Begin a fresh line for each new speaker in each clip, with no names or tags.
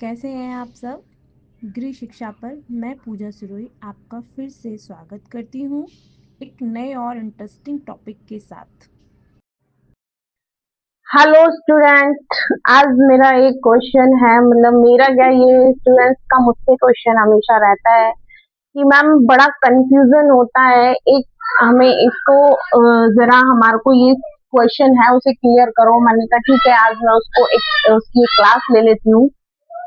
कैसे हैं आप सब। गृह शिक्षा पर मैं पूजा सुरोई आपका फिर से स्वागत करती हूँ एक नए और इंटरेस्टिंग टॉपिक के साथ।
Hello student. आज मेरा एक क्वेश्चन है, मतलब मेरा क्या, ये स्टूडेंट्स का मुझसे क्वेश्चन हमेशा रहता है कि मैम बड़ा कंफ्यूजन होता है, एक हमें इसको जरा हमारे को ये क्वेश्चन है उसे क्लियर करो। मैंने कहा ठीक है, आज मैं उसको एक उसकी एक क्लास ले लेती हूँ।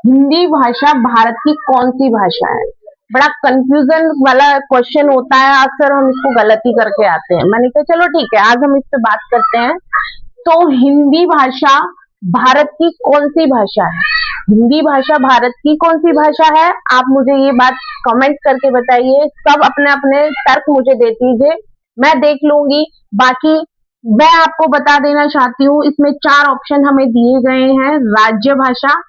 हिंदी भाषा भारत की कौन सी भाषा है? बड़ा कंफ्यूजन वाला क्वेश्चन होता है, अक्सर हम इसको गलत ही करके आते हैं। मैंने कहा चलो ठीक है, आज हम इस पे बात करते हैं। तो हिंदी भाषा भारत की कौन सी भाषा है? हिंदी भाषा भारत की कौन सी भाषा है? आप मुझे ये बात कमेंट करके बताइए। सब अपने अपने तर्क मुझे दे दीजिए, मैं देख लूंगी। बाकी मैं आपको बता देना चाहती हूँ, इसमें 4 ऑप्शन हमें दिए गए हैं: राज्य भाषा,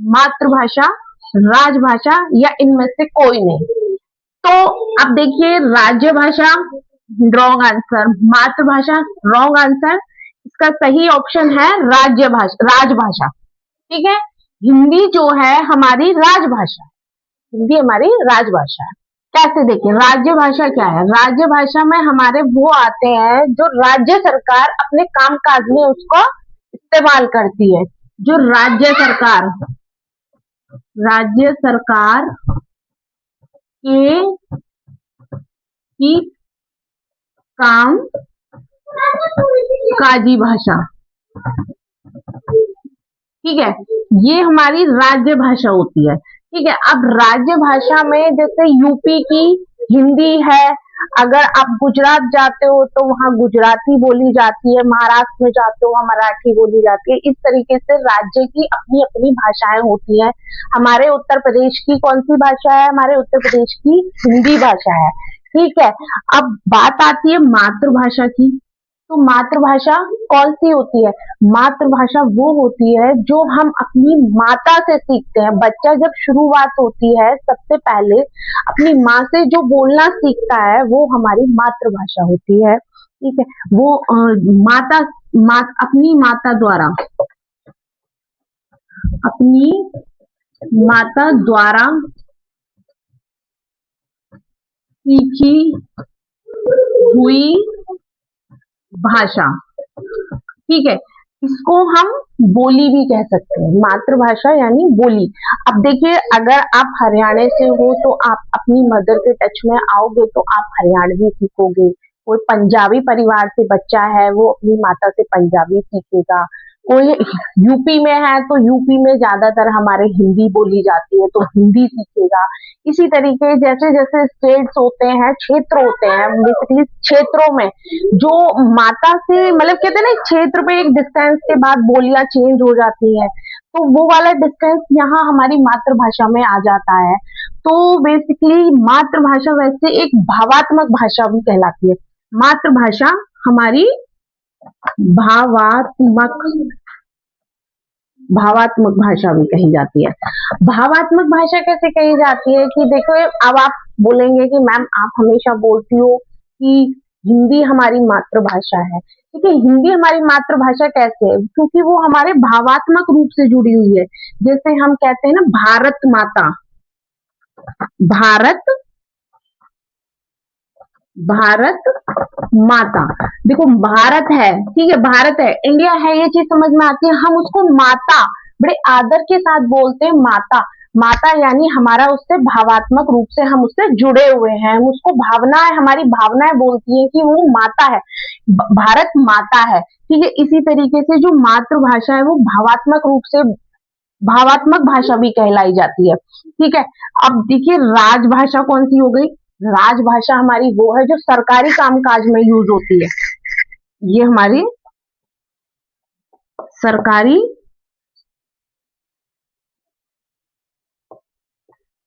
मातृभाषा, राजभाषा या इनमें से कोई नहीं। तो अब देखिए, राज्य भाषा रॉन्ग आंसर, मातृभाषा रॉन्ग आंसर। इसका सही ऑप्शन है राज्य भाषा, राजभाषा। ठीक है, हिंदी जो है हमारी राजभाषा है। हिंदी हमारी राजभाषा है। कैसे देखें, राज्य भाषा क्या है? राज्य भाषा में हमारे वो आते हैं जो राज्य सरकार अपने कामकाज में उसको इस्तेमाल करती है। जो राज्य सरकार के की काम काजी भाषा, ठीक है, ये हमारी राज्य भाषा होती है। ठीक है, अब राज्य भाषा में जैसे यूपी की हिंदी है, अगर आप गुजरात जाते हो तो वहाँ गुजराती बोली जाती है, महाराष्ट्र में जाते हो वहाँ मराठी बोली जाती है। इस तरीके से राज्य की अपनी अपनी भाषाएं होती है। हमारे उत्तर प्रदेश की कौन सी भाषा है? हमारे उत्तर प्रदेश की हिंदी भाषा है। ठीक है, अब बात आती है मातृभाषा की। तो मातृभाषा कौन सी होती है? मातृभाषा वो होती है जो हम अपनी माता से सीखते हैं। बच्चा जब शुरुआत होती है, सबसे पहले अपनी माँ से जो बोलना सीखता है वो हमारी मातृभाषा होती है। ठीक है, वो माता अपनी माता द्वारा, अपनी माता द्वारा सीखी हुई भाषा। ठीक है, इसको हम बोली भी कह सकते हैं, मातृभाषा यानी बोली। अब देखिए, अगर आप हरियाणा से हो तो आप अपनी मदर के टच में आओगे तो आप हरियाणवी सीखोगे। कोई पंजाबी परिवार से बच्चा है, वो अपनी माता से पंजाबी सीखेगा। कोई यूपी में है तो यूपी में ज्यादातर हमारे हिंदी बोली जाती है तो हिंदी सीखेगा। इसी तरीके जैसे जैसे स्टेट्स होते हैं, क्षेत्र होते हैं, बेसिकली क्षेत्रों में जो माता से, मतलब कहते हैं ना, क्षेत्र पे एक डिस्टेंस के बाद बोलियां चेंज हो जाती है, तो वो वाला डिस्टेंस यहाँ हमारी मातृभाषा में आ जाता है। तो बेसिकली मातृभाषा वैसे एक भावात्मक भाषा भी कहलाती है। मातृभाषा हमारी भावात्मक भावात्मक भाषा भी कही जाती है। भावात्मक भाषा कैसे कही जाती है कि देखो, अब आप बोलेंगे कि मैम आप हमेशा बोलती हो कि हिंदी हमारी मातृभाषा है। देखिए, हिंदी हमारी मातृभाषा कैसे है? क्योंकि वो हमारे भावात्मक रूप से जुड़ी हुई है। जैसे हम कहते हैं ना, भारत माता, भारत भारत माता। देखो, भारत है, ठीक है, भारत है, इंडिया है, ये चीज समझ में आती है। हम उसको माता बड़े आदर के साथ बोलते हैं, माता। माता यानी हमारा उससे भावात्मक रूप से हम उससे जुड़े हुए हैं, हम उसको भावनाएं, हमारी भावनाएं बोलती हैं कि वो माता है, भारत माता है। ठीक है, इसी तरीके से जो मातृभाषा है वो भावात्मक रूप से भावात्मक भाषा भी कहलाई जाती है। ठीक है, अब देखिए, राजभाषा कौन सी हो गई? राजभाषा हमारी वो है जो सरकारी कामकाज में यूज होती है। ये हमारी सरकारी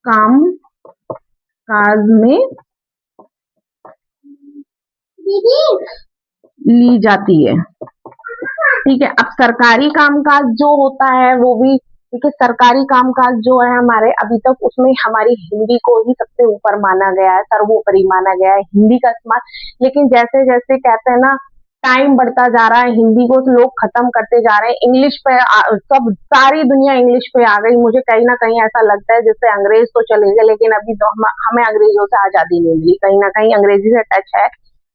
काम काज में ली जाती है। ठीक है, अब सरकारी कामकाज जो होता है वो भी, ठीक है, सरकारी कामकाज जो है हमारे, अभी तक उसमें हमारी हिंदी को ही सबसे ऊपर माना गया है, सर्वोपरि माना गया है हिंदी का इस्तेमाल। लेकिन जैसे जैसे कहते हैं ना, टाइम बढ़ता जा रहा है, हिंदी को लोग खत्म करते जा रहे हैं, इंग्लिश पे सब सारी दुनिया इंग्लिश पे आ गई। मुझे कहीं ना कहीं ऐसा लगता है जैसे अंग्रेज तो चले गए, लेकिन अभी तो हमें अंग्रेजों से आजादी नहीं मिली, कहीं ना कहीं अंग्रेजी से टच है।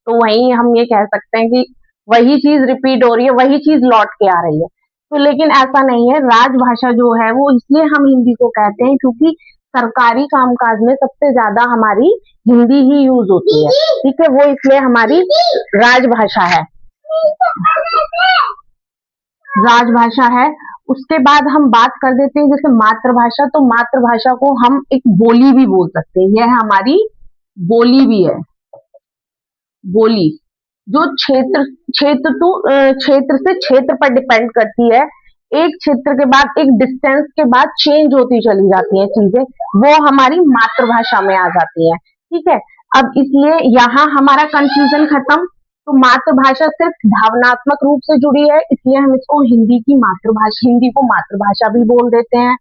तो वहीं हम ये कह सकते हैं कि वही चीज रिपीट हो रही है, वही चीज लौट के आ रही है। तो लेकिन ऐसा नहीं है, राजभाषा जो है वो इसलिए हम हिंदी को कहते हैं क्योंकि सरकारी कामकाज में सबसे ज्यादा हमारी हिंदी ही यूज होती है, ठीक है, वो इसलिए हमारी राजभाषा है, राजभाषा है। उसके बाद हम बात कर देते हैं जैसे मातृभाषा, तो मातृभाषा को हम एक बोली भी बोल सकते हैं, यह हमारी बोली भी है। बोली जो क्षेत्र से क्षेत्र पर डिपेंड करती है, एक क्षेत्र के बाद एक डिस्टेंस के बाद चेंज होती चली जाती है चीजें, वो हमारी मातृभाषा में आ जाती है, ठीक है। अब इसलिए यहाँ हमारा कंफ्यूजन खत्म। तो मातृभाषा सिर्फ भावनात्मक रूप से जुड़ी है, इसलिए हम इसको हिंदी को मातृभाषा भी बोल देते हैं।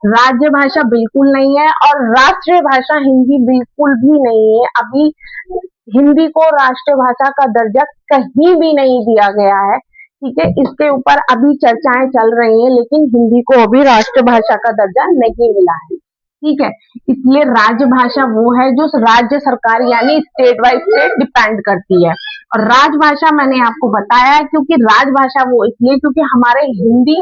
राज्य भाषा बिल्कुल नहीं है और राष्ट्रीय भाषा हिंदी बिल्कुल भी नहीं है। अभी हिंदी को राष्ट्रीय भाषा का दर्जा कहीं भी नहीं दिया गया है, ठीक है। इसके ऊपर अभी चर्चाएं चल रही हैं, लेकिन हिंदी को अभी राष्ट्रभाषा का दर्जा नहीं मिला है, ठीक है। इसलिए राजभाषा वो है जो राज्य सरकार यानी स्टेट बाय स्टेट डिपेंड करती है। और राजभाषा मैंने आपको बताया क्योंकि राजभाषा वो इसलिए क्योंकि हमारे हिंदी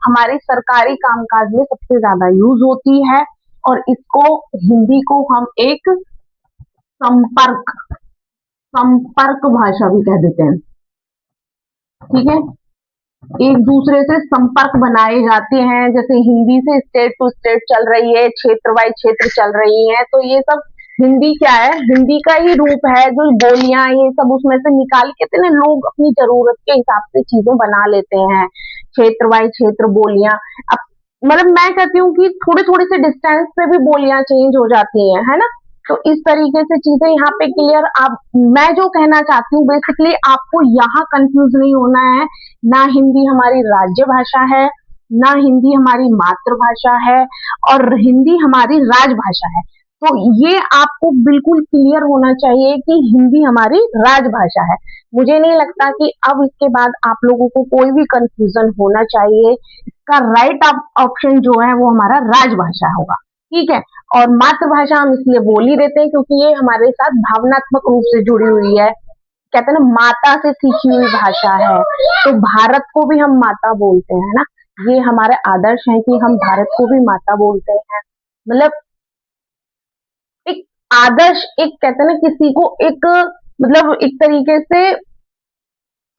हमारे सरकारी कामकाज में सबसे ज्यादा यूज होती है, और इसको हिंदी को हम एक संपर्क संपर्क भाषा भी कह देते हैं, ठीक है। एक दूसरे से संपर्क बनाए जाते हैं, जैसे हिंदी से स्टेट टू स्टेट चल रही है, क्षेत्र वाइज क्षेत्र चल रही है, तो ये सब हिंदी क्या है, हिंदी का ही रूप है। जो बोलियां ये सब उसमें से निकाल के ना लोग अपनी जरूरत के हिसाब से चीजें बना लेते हैं, क्षेत्र वाइज क्षेत्र बोलियां। अब मतलब मैं कहती हूँ कि थोड़े थोड़े से डिस्टेंस पे भी बोलियां चेंज हो जाती है ना। तो इस तरीके से चीजें यहाँ पे क्लियर। आप मैं जो कहना चाहती हूँ बेसिकली आपको यहाँ कंफ्यूज नहीं होना है, ना हिंदी हमारी राज्य भाषा है, ना हिंदी हमारी मातृभाषा है, और हिंदी हमारी राजभाषा है। तो ये आपको बिल्कुल क्लियर होना चाहिए कि हिंदी हमारी राजभाषा है। मुझे नहीं लगता कि अब इसके बाद आप लोगों को कोई भी कंफ्यूजन होना चाहिए। इसका राइट ऑप्शन जो है वो हमारा राजभाषा होगा, ठीक है। और मातृभाषा हम इसलिए बोल ही देते हैं क्योंकि ये हमारे साथ भावनात्मक रूप से जुड़ी हुई है, कहते हैं ना माता से सीखी हुई भाषा है। तो भारत को भी हम माता बोलते हैं ना, ये हमारे आदर्श है कि हम भारत को भी माता बोलते हैं। मतलब एक आदर्श, एक कहते हैं ना किसी को एक मतलब एक तरीके से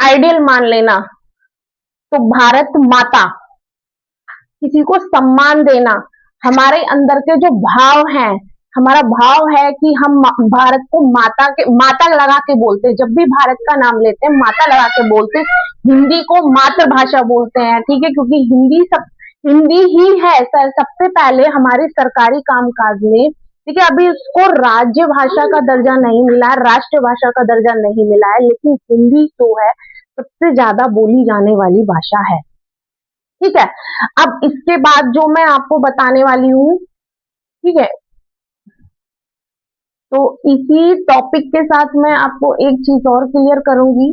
आइडियल मान लेना, तो भारत माता, किसी को सम्मान देना, हमारे अंदर के जो भाव हैं, हमारा भाव है कि हम भारत को माता लगा के बोलते हैं, जब भी भारत का नाम लेते हैं माता लगा के बोलते हैं। हिंदी को मातृभाषा बोलते हैं, ठीक है, क्योंकि हिंदी ही है सबसे पहले हमारे सरकारी कामकाज में, ठीक है। अभी उसको राज्य भाषा का दर्जा नहीं मिला है, राष्ट्रीय भाषा का दर्जा नहीं मिला है, लेकिन हिंदी जो है सबसे ज्यादा बोली जाने वाली भाषा है, ठीक है। अब इसके बाद जो मैं आपको बताने वाली हूँ, ठीक है, तो इसी टॉपिक के साथ मैं आपको एक चीज और क्लियर करूंगी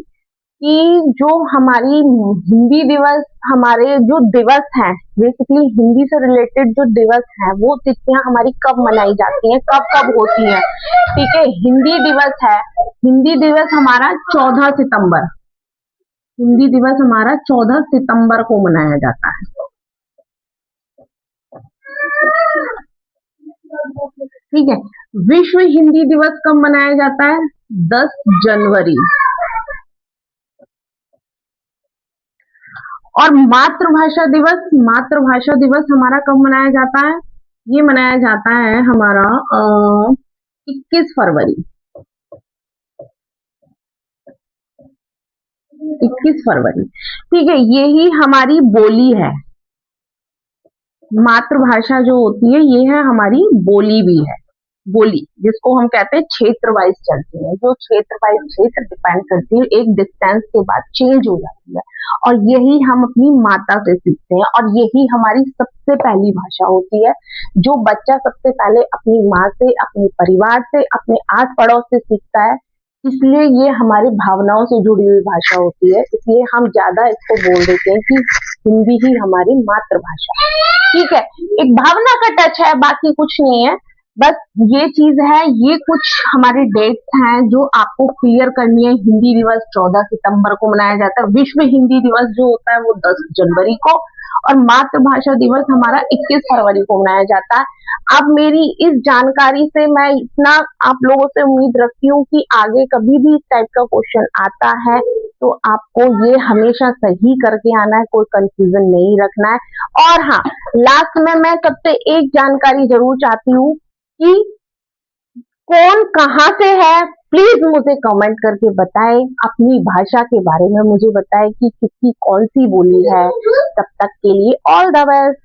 कि जो हमारी हिंदी दिवस, हमारे जो दिवस हैं बेसिकली हिंदी से रिलेटेड जो दिवस हैं, वो तिथियां हमारी कब मनाई जाती हैं, कब कब होती हैं, ठीक है। हिंदी दिवस है, हिंदी दिवस हमारा 14 सितंबर, हिंदी दिवस हमारा 14 सितंबर को मनाया जाता है, ठीक है। विश्व हिंदी दिवस कब मनाया जाता है? 10 जनवरी। और मातृभाषा दिवस हमारा कब मनाया जाता है? ये मनाया जाता है हमारा 21 फरवरी, 21 फरवरी, ठीक है। यही हमारी बोली है, मातृभाषा जो होती है ये है हमारी बोली भी है, बोली जिसको हम कहते हैं क्षेत्र वाइज चलती है, जो क्षेत्र वाइज क्षेत्र डिपेंड करती है, एक डिस्टेंस के बाद चेंज हो जाती है, और यही हम अपनी माता से सीखते हैं, और यही हमारी सबसे पहली भाषा होती है। जो बच्चा सबसे पहले अपनी माँ से, अपने परिवार से, अपने आस पड़ोस से सीखता है, इसलिए ये हमारी भावनाओं से जुड़ी हुई भाषा होती है, इसलिए हम ज़्यादा इसको बोल देते हैं कि हिंदी ही हमारी मातृभाषा है। ठीक है, एक भावना का टच है, बाकी कुछ नहीं है। बस ये चीज़ है, ये कुछ हमारी डेट्स हैं जो आपको क्लियर करनी है। हिंदी दिवस 14 सितंबर को मनाया जाता है। विश्व हिंदी दिवस जो होता है वो 10 जनवरी को, और मातृभाषा दिवस हमारा 21 फरवरी को मनाया जाता है। अब मेरी इस जानकारी से मैं इतना आप लोगों से उम्मीद रखती हूँ कि आगे कभी भी इस टाइप का क्वेश्चन आता है तो आपको ये हमेशा सही करके आना है, कोई कंफ्यूजन नहीं रखना है। और हाँ, लास्ट में मैं सबसे एक जानकारी जरूर चाहती हूँ कि कौन कहाँ से है, प्लीज मुझे कमेंट करके बताएं, अपनी भाषा के बारे में मुझे बताएं कि किसकी कौन सी बोली है। तब तक के लिए ऑल द बेस्ट।